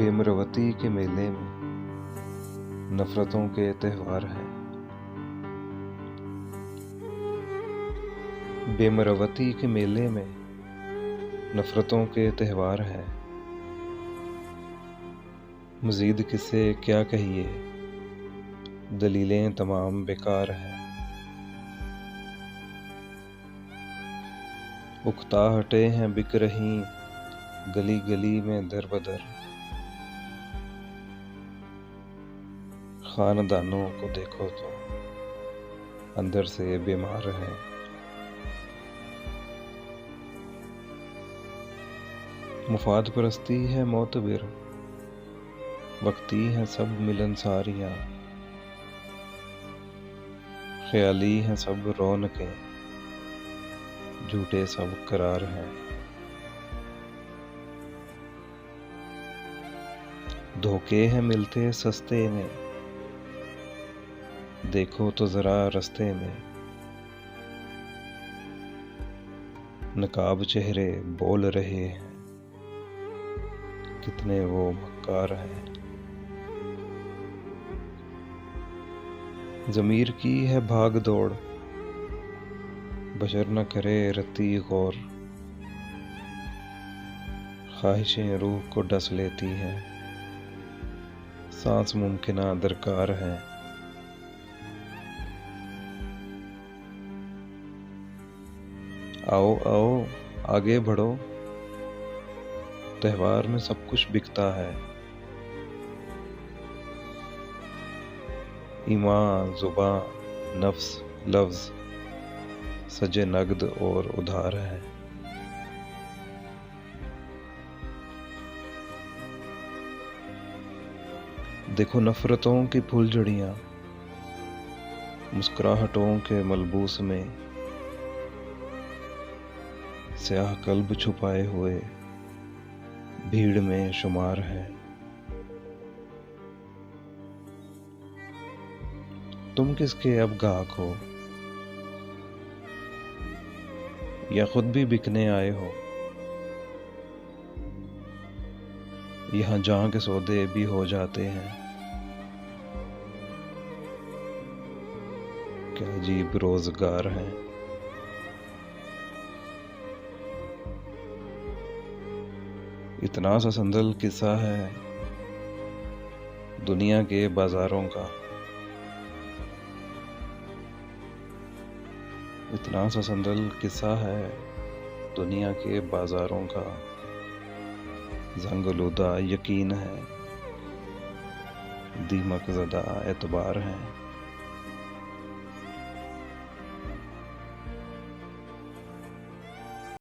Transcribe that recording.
बेमरवती के मेले में नफरतों के त्यौहार हैं। बेमरवती के मेले में नफरतों के त्यौहार हैं। मजीद किसे क्या कहिए, दलीलें तमाम बेकार हैं। उकता हटे हैं बिक रही गली गली में दर बदर। खानदानों को देखो तो अंदर से बीमार हैं। मुफाद परस्ती है मोतबिर, बकती हैं सब मिलनसारियां। ख्याली हैं सब रौनकें, झूठे सब करार हैं। धोखे हैं मिलते सस्ते में, देखो तो जरा रस्ते में। नकाब चेहरे बोल रहे हैं, कितने वो मक्कार हैं। ज़मीर की है भाग दौड़, बशर न करे रत्ती गौर। ख्वाहिशें रूह को डस लेती हैं, सांस मुमकिना दरकार है। आओ आओ आगे बढ़ो, त्योहार में सब कुछ बिकता है। ईमान, जुबान, नफ्स, लफ्ज सजे नगद और उधार है। देखो नफरतों की फुलझड़ियां मुस्कुराहटों के मलबूस में। स्याह कल्ब छुपाए हुए भीड़ में शुमार है। तुम किसके अब गाहक हो, या खुद भी बिकने आए हो। यहाँ जहां के सौदे भी हो जाते हैं। क्या अजीब रोजगार हैं। इतना सा संदल किस्सा है दुनिया के बाजारों का। इतना सा संदल किस्सा है दुनिया के बाजारों का। जंगलुदा यकीन है, दीमक ज़दा एतबार है।